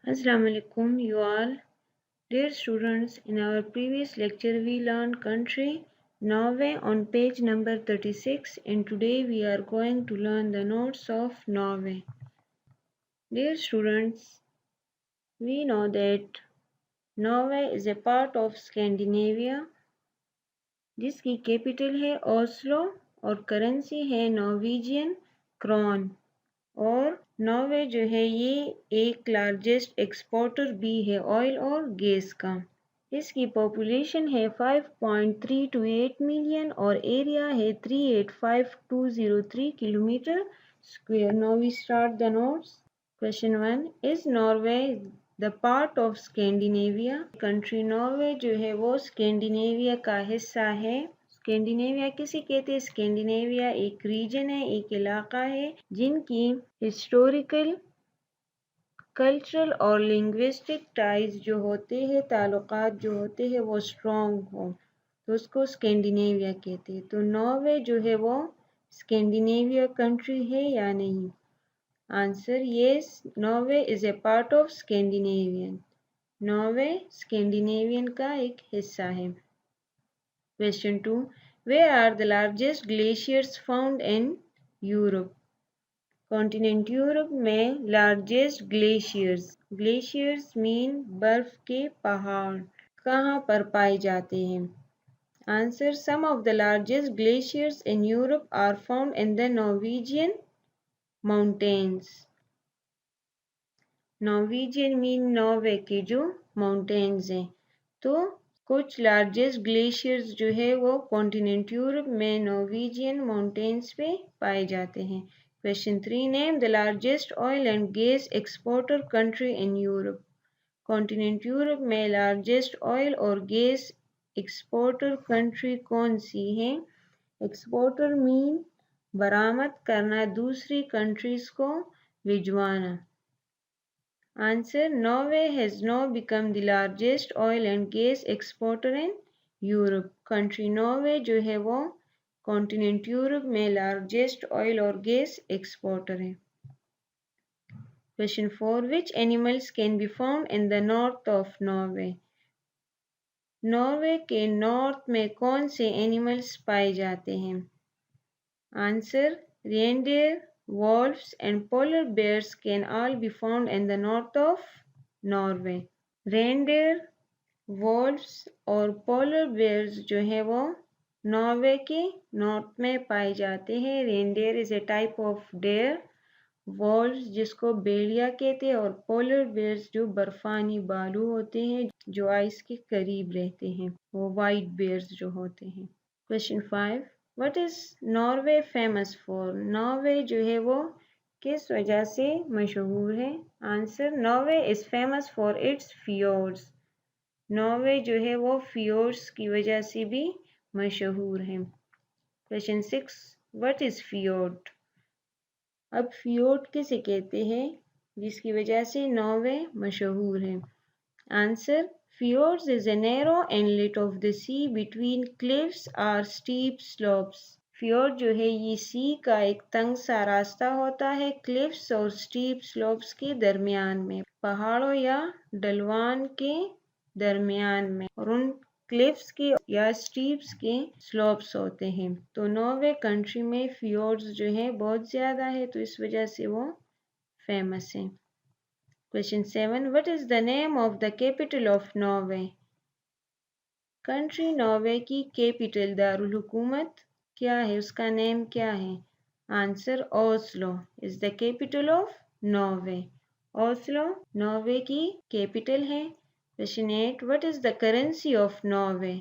Assalamu alaikum, you all. Dear students, in our previous lecture we learned country Norway on page number 36 and today we are going to learn the notes of Norway. Dear students, we know that Norway is a part of Scandinavia जिसकी capital है Oslo और currency है Norwegian Crohn और Norway जो है ये एक largest exporter भी है ऑयल और गैस का। इसकी पॉपुलेशन है 5.328 मिलियन और एरिया है 385,203 kilometre square. Now we start the notes. Question 1, is Norway the part of Scandinavia? Country Norway जो है वो स्कैंडिनेविया का हिस्सा है। स्कैंडिनेविया किसे कहते हैं? स्कैंडिनेविया एक रीजन है, एक इलाका है जिनकी हिस्टोरिकल, कल्चरल और लिंग्विस्टिक टाइज जो होते हैं, ताल्लुकात जो होते हैं वो स्ट्रॉन्ग हो तो उसको स्कैंडिनेविया कहते हैं। तो नॉर्वे जो है वो स्कैंडिनेविया कंट्री है या नहीं? Answer yes, Norway is a part of Scandinavian. Norway Scandinavian का एक हिस्सा है। Question 2, where are the largest glaciers found in Europe? Continent Europe में लार्जेस्ट ग्लेशियर्स मीन बर्फ के पहाड़ कहाँ पर पाए जाते हैं? Answer, some of the largest glaciers in Europe are found in the Norwegian mountains. Norwegian mean Norway के जो माउंटेन्स हैं। तो कुछ लार्जेस्ट ग्लेशियर्स जो है वो कॉन्टिनेंट यूरोप में नॉर्वेजियन माउंटेन्स पे पाए जाते हैं। Question 3, name the largest oil and gas exporter country in Europe? Continent Europe में लार्जेस्ट ऑयल और गैस एक्सपोर्टर कंट्री कौन सी है? एक्सपोर्टर मीन बरामद करना, दूसरी कंट्रीज को भिजवाना। Answer, Norway has now become the largest oil and gas exporter in Europe. Country Norway जो है वो कॉन्टिनेंट यूरोप में लार्जेस्ट ऑयल और गैस एक्सपोर्टर है। Question 4, which animals can be found in the north of Norway? Norway के north में कौन से एनिमल्स पाए जाते हैं? Answer, reindeer, wolves and polar bears can all be found in the north of Norway. Reindeer, wolves और polar bears जो है वो नॉर्वे के नॉर्थ में पाए जाते हैं। Reindeer is a type of deer, wolves जिसको भेड़िया कहते हैं और polar bears जो बर्फानी भालू होते हैं जो आइस के करीब रहते हैं, वो white bears जो होते हैं। Question 5, what is Norway famous for? Norway जो है वो किस वजह से मशहूर है? Answer, Norway is famous for its fjords. Norway जो है वो फियोर्ड्स की वजह से भी मशहूर है। Question 6, what is fjord? अब फियोर्ड किसे कहते हैं जिसकी वजह से नॉर्वे मशहूर है? Answer, fjords is a narrow inlet of the sea between cliffs or steep slopes. fjord जो है ये सी का एक तंग सा रास्ता होता है क्लिफ्स और स्टीप स्लोप्स के दरमियान में, पहाड़ों या ढलवान के दरमियान में, और उन क्लिफ्स के या स्टीप्स के स्लोप्स होते हैं। तो नॉर्वे कंट्री में fjords जो है बहुत ज़्यादा है तो इस वजह से वो फेमस है। Question 7, what is the name of the capital of Norway? Country Norway की कैपिटल दारुल हुकूमत क्या है, उसका नेम क्या है? Answer, Oslo is the capital of Norway. Oslo Norway की कैपिटल है। Question 8, what is the currency of Norway?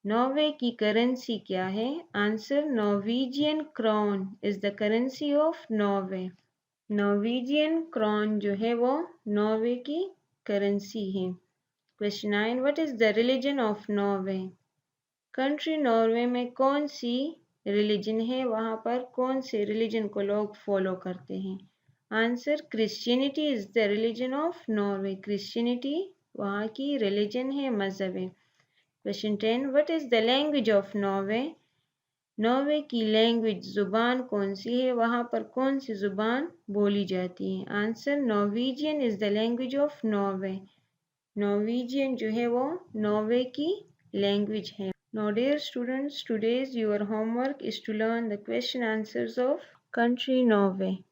Norway की करेंसी क्या है? Answer, Norwegian krone is the currency of Norway. Norwegian krone जो है वो नॉर्वे की करेंसी है। Question 9, what is the religion of Norway? Country Norway में कौन सी रिलीजन है, वहाँ पर कौन से रिलीजन को लोग फॉलो करते हैं? Answer, Christianity is the religion of Norway. Christianity वहाँ की रिलीजन है, मजहब है। Question 10, what is the language of Norway? Norway की लैंग्वेज ज़ुबान कौन सी है, वहाँ पर कौन सी ज़ुबान बोली जाती है? Answer, Norwegian is the language of Norway. Norwegian जो है वो नॉर्वे की लैंग्वेज है। Now dear students, today's your homework is to learn the question answers of country Norway.